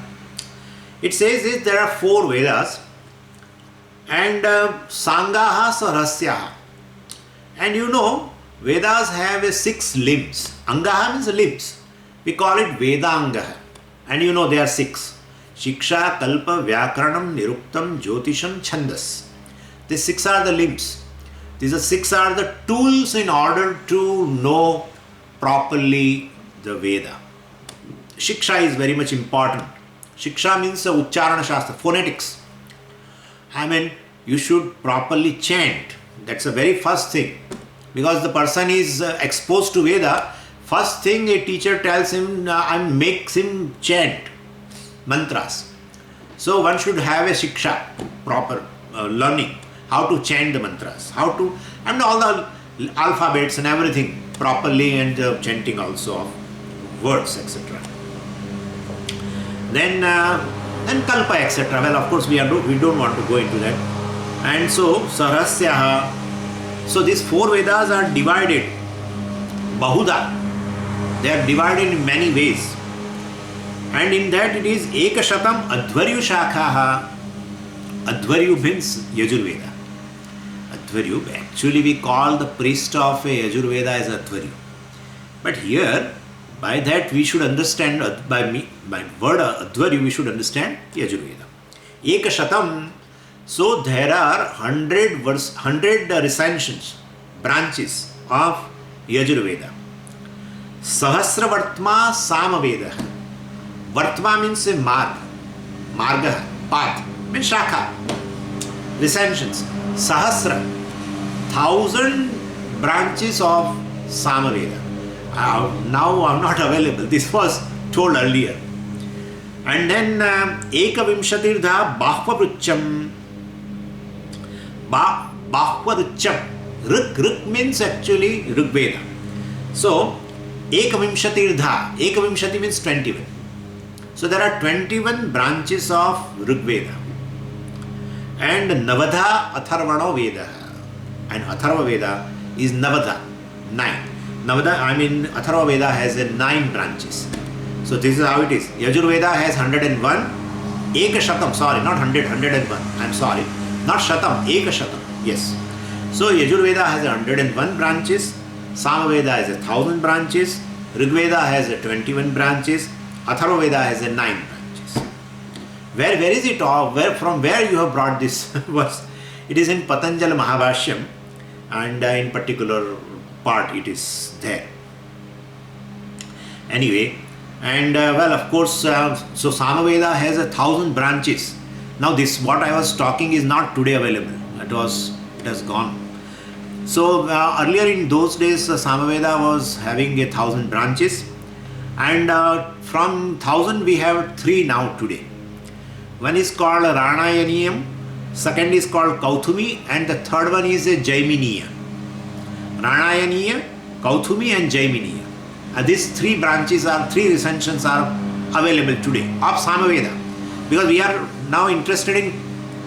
It says that there are 4 Vedas and Sangaha Sarasyaha. And you know, Vedas have 6 limbs. Angaha means limbs. We call it Vedangaha. And you know, there are 6. Shiksha, Kalpa, Vyakaranam, Niruktam, Jyotisham, Chandas. These 6 are the limbs. These 6 are the tools in order to know properly the Veda. Shiksha is very much important. Shiksha means Uchcharana Shastra, phonetics. You should properly chant. That's the very first thing. Because the person is exposed to Veda, first thing a teacher tells him and makes him chant mantras. So one should have a Shiksha, proper learning. How to chant the mantras, and all the alphabets and everything properly, and chanting also of words, etc. Then kalpa, etc. Well, of course, we don't want to go into that. And so, Sarasyaha. So, these 4 Vedas are divided. Bahuda. They are divided in many ways. And in that it is Ekashatam Adhvaryu Shakhaha. Adhvaryu means Yajurveda. Adhvaryu, actually we call the priest of a Yajurveda as Adhvaryu. But here, by that we should understand, by word Adhvaryu we should understand Yajurveda. Ekashatam, so there are 100 recensions, branches of Yajurveda. Sahasravartma Samaveda. Vartma means a marga, path, means shakha. Recensions. Sahasra, 1000 branches of Samaveda. Now are not available. This was told earlier. And then Ekavimshatirtha Bhakvavrucham. Bhakvavrucham. Rik means actually Rigveda. So Ekavimshatirtha. Ekavimshati means 21. So there are 21 branches of Rigveda. And Navadha Atharvano Veda. And Atharva Veda is Navadha, 9. Navadha, Atharva Veda has 9 branches. So this is how it is. Yajurveda has 101. Ekashatam, sorry, not 100, 101. I'm sorry. Not Shatam, Ekashatam. Yes. So Yajurveda has 101 branches. Samaveda has 1000 branches. Rigveda has 21 branches. Atharva Veda has 9 branches. Where is it all? From where you have brought this verse? It is in Patanjali Mahabhashyam, and in particular part it is there. Anyway, and of course, so Samaveda has 1000 branches. Now this, what I was talking, is not today available. It has gone. So earlier in those days, Samaveda was having 1000 branches. And from 1000 we have three now today. One is called Ranayaniyam, second is called Kauthumi, and the third one is a Jaiminiya. Ranayaniya, Kauthumi and Jaiminiya. These three branches are, three recensions are available today of Samaveda, because we are now interested in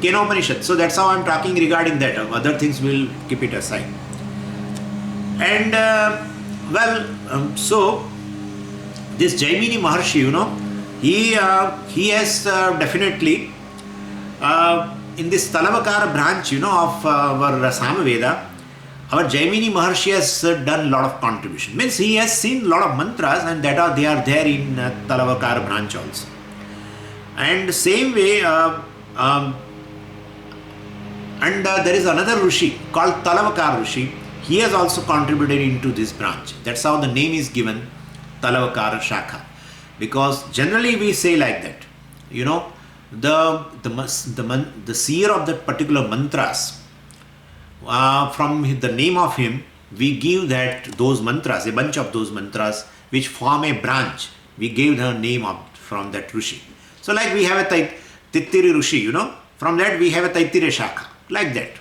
Kenopanisad. So that's how I am talking regarding that. Other things we'll keep it aside. And so this Jaimini Maharshi, he has definitely in this Talavakara branch, of our Samaveda, our Jaimini Maharshi has done a lot of contribution. Means he has seen a lot of mantras, and they are there in Talavakara branch also. And same way, there is another Rishi called Talavakara Rishi. He has also contributed into this branch. That's how the name is given, Talavakara Shakha. Because generally we say like that, the seer of that particular mantras, from the name of him, we give those mantras, a bunch of those mantras which form a branch, we gave the name from that Rishi. So like we have a Tittiri Rishi, from that we have a Taittiriya Shakha, like that.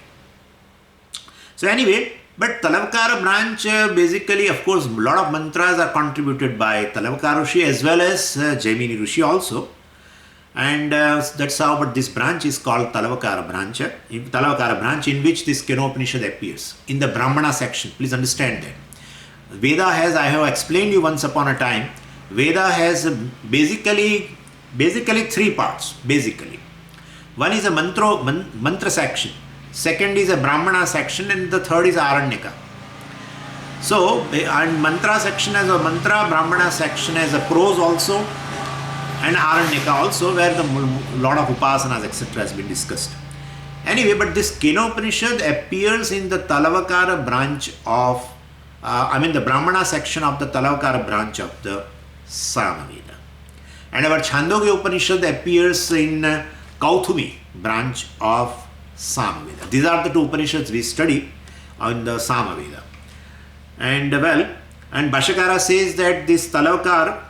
So anyway, but Talavakara branch, basically, of course, a lot of mantras are contributed by Talavakara Rishi as well as Jaimini Rishi also. And that's how, but this branch is called Talavakara branch, in which this Kenopanisad appears in the Brahmana section. Please understand that. Veda has, I have explained you once upon a time, Veda has basically three parts, basically. One is a mantra section, second is a Brahmana section, and the third is Aranyaka. So, and mantra section as a mantra, Brahmana section as a prose also, and Aranyaka also, where the lot of upasanas etc. has been discussed. Anyway, but this Kenopanisad appears in the Talavakara branch of, the Brahmana section of the Talavakara branch of the Samaveda. And our Chandogya Upanishad appears in Kauthumi branch of Samaveda. These are the two Upanishads we study in the Samaveda. And and Bhashakara says that this Talavakara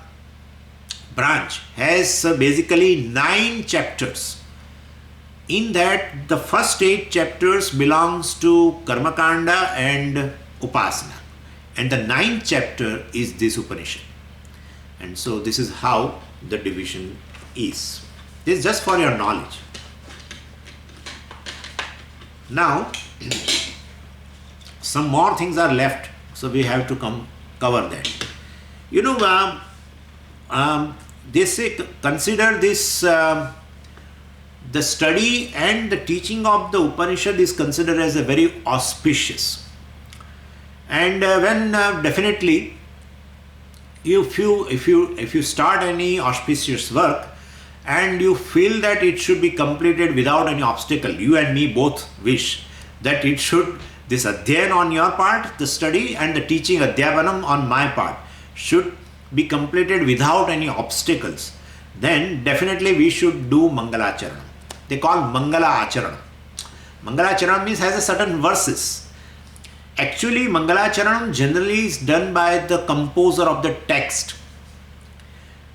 branch has basically 9 chapters. In that, the first 8 chapters belongs to Karmakanda and Upasana, and the 9th chapter is this Upanishad. And so this is how the division is. This is just for your knowledge. Now, some more things are left, so we have to cover that. They say consider this, the study and the teaching of the Upanishad is considered as a very auspicious. And when definitely, if you start any auspicious work and you feel that it should be completed without any obstacle, you and me both wish that it should, this adhyayan on your part, the study, and the teaching adhyavanam on my part should be completed without any obstacles, then definitely we should do Mangalacharanam. They call Mangala Acharanam. Mangalacharanam means has a certain verses. Actually, Mangalacharanam generally is done by the composer of the text.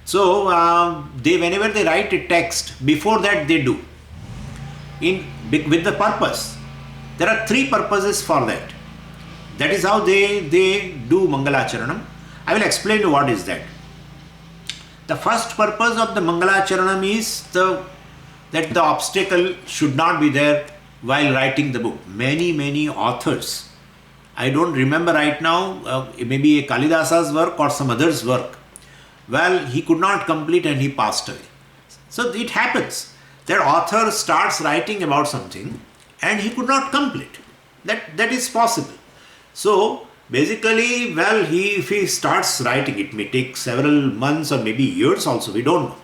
So, whenever they write a text, before that they do. With the purpose. There are 3 purposes for that. That is how they do Mangalacharanam. I will explain you what is that. The first purpose of the Mangalacharanam is that the obstacle should not be there while writing the book. Many authors, I don't remember right now, maybe a Kalidasa's work or some other's work, he could not complete and he passed away. So it happens that author starts writing about something and he could not complete. That is possible. So basically, if he starts writing, it may take several months or maybe years also, we don't know.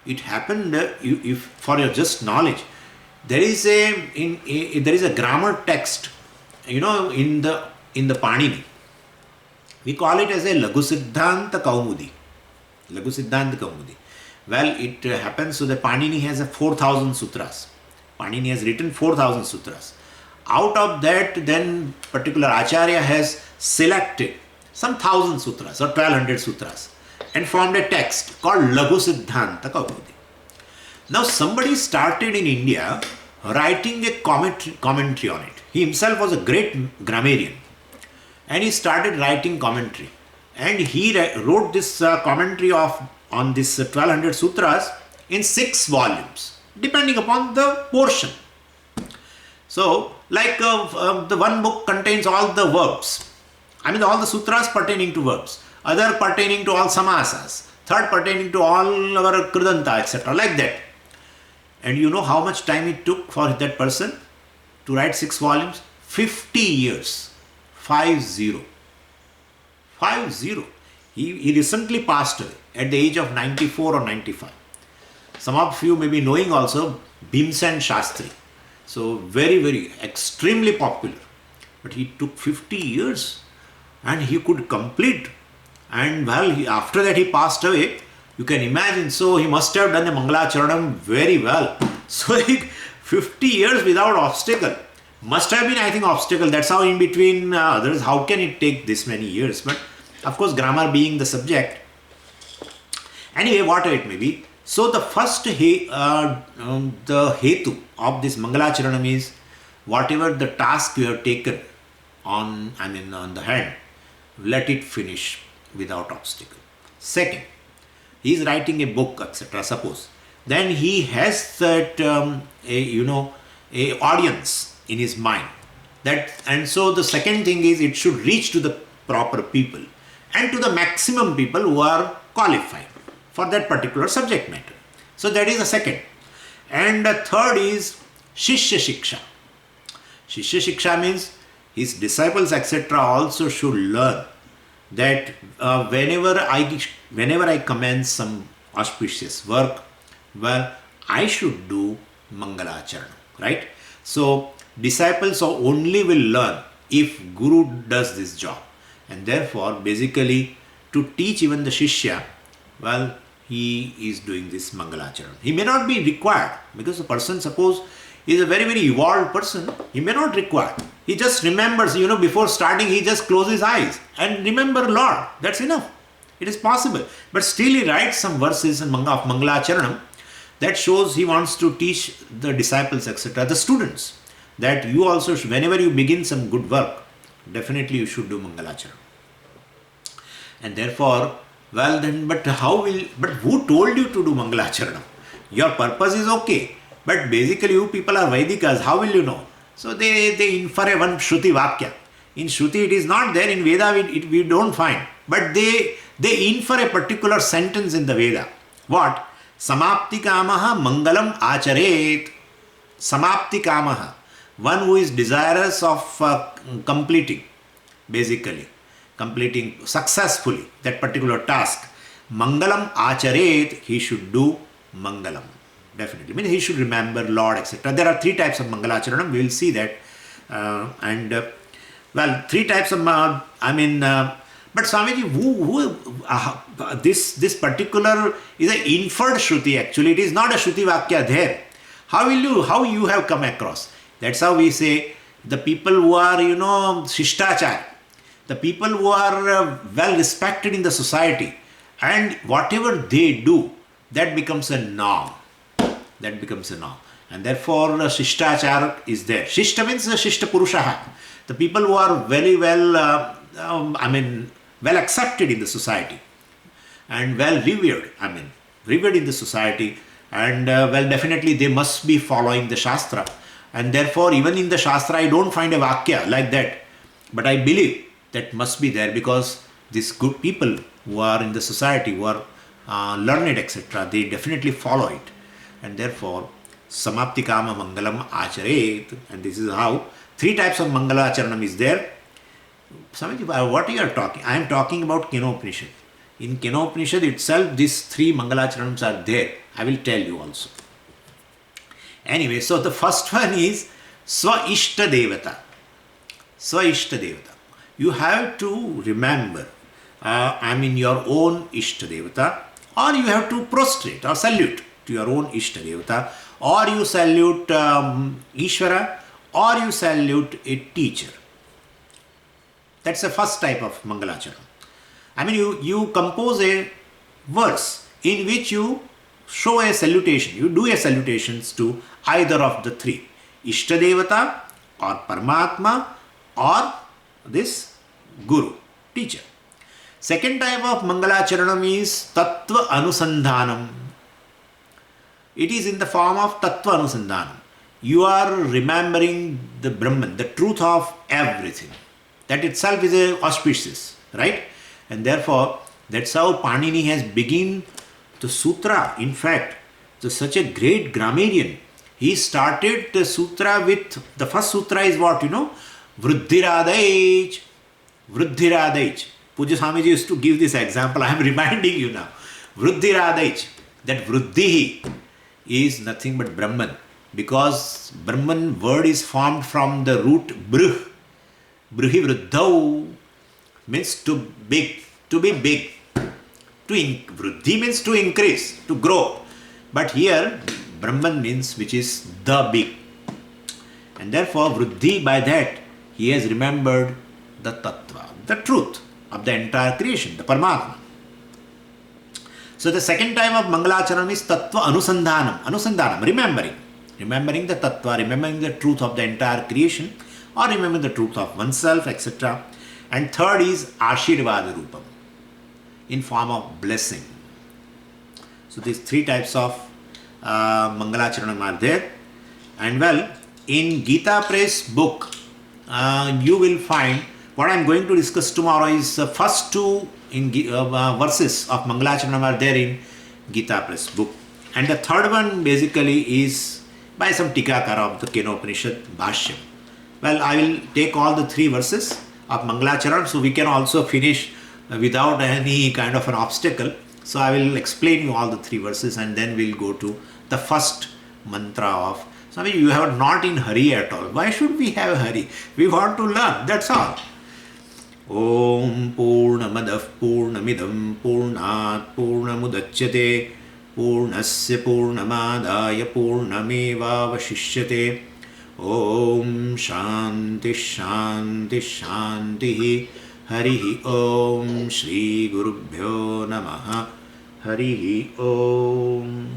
It happened, if for your just knowledge, there is a grammar text, in the Panini. We call it as a Lagusiddhanta Kaumudi. It happens so that Panini has 4,000 sutras. Panini has written 4,000 sutras. Out of that, then particular Acharya has selected some 1,000 sutras or 1,200 sutras. and formed a text called Laghu Siddhanta Kaumudi. Now somebody started in India writing a commentary on it. He himself was a great grammarian and he started writing commentary. And he wrote this commentary on this 1200 sutras in 6 volumes, depending upon the portion. So, like the one book contains all the verbs. I mean all the sutras pertaining to verbs, other pertaining to all samasas, third pertaining to all our kridanta, etc. like that. And you know how much time it took for that person to write 6 volumes? 50 years. 50. He recently passed away at the age of 94 or 95. Some of you may be knowing also Bhimsen Shastri. So very extremely popular. But he took 50 years and he could complete. And well, after that he passed away. You can imagine, so he must have done the Mangalacharanam very well. So 50 years without obstacle. Must have been, I think, obstacle. That's how in between others, how can it take this many years? But of course, grammar being the subject. Anyway, whatever it may be. So the first the hetu of this Mangalacharanam is whatever the task you have taken on the hand, let it finish without obstacle. Second, he is writing a book, etc. Suppose. Then he has that a audience in his mind. And so the second thing is it should reach to the proper people and to the maximum people who are qualified for that particular subject matter. So that is the second. And the third is Shishya Shiksha. Shishya Shiksha means his disciples, etc. also should learn that whenever I commence some auspicious work, well, I should do Mangalacharanam, right? So disciples only will learn if Guru does this job. And therefore, basically, to teach even the Shishya, well, he is doing this Mangalacharanam. He may not be required, because the person, suppose, is a very evolved person, he may not require. He just remembers, before starting, he just closes his eyes and remember Lord. That's enough. It is possible. But still he writes some verses of Mangalacharanam that shows he wants to teach the disciples, etc., the students, that you also, whenever you begin some good work, definitely you should do Mangalacharanam. And therefore, well then, but who told you to do Mangalacharanam? Your purpose is okay. But basically you people are Vedikas, how will you know? So they infer one Shruti Vakya. In Shruti it is not there, in Veda we don't find. But they infer a particular sentence in the Veda. What? Samapti kamaha mangalam acharet. Samapti kamaha. One who is desirous of completing successfully that particular task. Mangalam acharet, he should do Mangalam. Definitely. I mean, he should remember Lord, etc. There are 3 types of Mangalacharanam. We will see that. 3 types of, but Swamiji, this particular is an inferred Shruti actually. It is not a Shruti Vakya there. How you have come across? That's how we say the people who are, Shishtachar, the people who are well respected in the society, and whatever they do, that becomes a norm. And therefore Shishtachar is there. Shishta means Shishta Purushaha. The people who are very well, well accepted in the society and well revered, revered in the society, and definitely they must be following the Shastra. And therefore even in the Shastra I don't find a Vakya like that. But I believe that must be there, because these good people who are in the society, who are learned, etc., they definitely follow it. And therefore, Samapti Kama Mangalam Acharet. And this is how 3 types of Mangalacharanam is there. Swamiji, what you are talking? I am talking about Kenopanisad. In Kenopanisad itself, these 3 Mangalacharanams are there. I will tell you also. Anyway, so the first one is Swa-Ishta Devata. Swa-Ishta Devata. You have to remember, your own Ishta Devata, or you have to prostrate or salute to your own Ishta Devata, or you salute Ishvara, or you salute a teacher. That's the first type of Mangalacharanam. You compose a verse in which you show a salutation, you do a salutations to either of the three, Ishtadevata or Paramatma or this Guru, teacher. Second type of Mangalacharanam is Tattva Anusandhanam. It is in the form of Tattva Anusandhanam. You are remembering the Brahman, the truth of everything. That itself is a auspicious, right? And therefore, that's how Panini has begun the sutra. In fact, to such a great grammarian, he started the sutra with, the first sutra is what, Vruddhiradaj. Vruddhiradaj. Puja Swamiji used to give this example. I am reminding you now. Vruddhiradaj. That Vruddhi is nothing but Brahman. Because Brahman word is formed from the root Bruh. Bruhi Vruddhau means to big, to be big. Vruddhi means to increase, to grow. But here Brahman means which is the big. And therefore Vruddhi, by that he has remembered the Tattva, the truth of the entire creation, the Paramatma. So the second type of Mangalacharanam is Tattva Anusandhanam. Anusandhanam, remembering the Tattva, remembering the truth of the entire creation, or remembering the truth of oneself, etc. And third is Ashirvada Rupam, in form of blessing. So these three types of Mangalacharanam are there. And well, in Gita Press book, you will find, what I am going to discuss tomorrow is the first two verses of Mangalacharanam are there in Gita Press book. And the third one basically is by some Tikakara of the Kenopanisad Bhashyam. Well, I will take all the three verses of Mangalacharanam, so we can also finish without any kind of an obstacle. So I will explain you all the three verses and then we'll go to the first mantra of. So I mean, you are not in hurry at all. Why should we have a hurry? We want to learn, that's all. Om Purnamadav Purnamidam Purnat Purnamudachyate Purnasya Purnamadaya Purnameva Vashishyate. Om Shanti Shanti Shanti. Harihi Om Shri Gurubhyo Namaha. Harihi Om.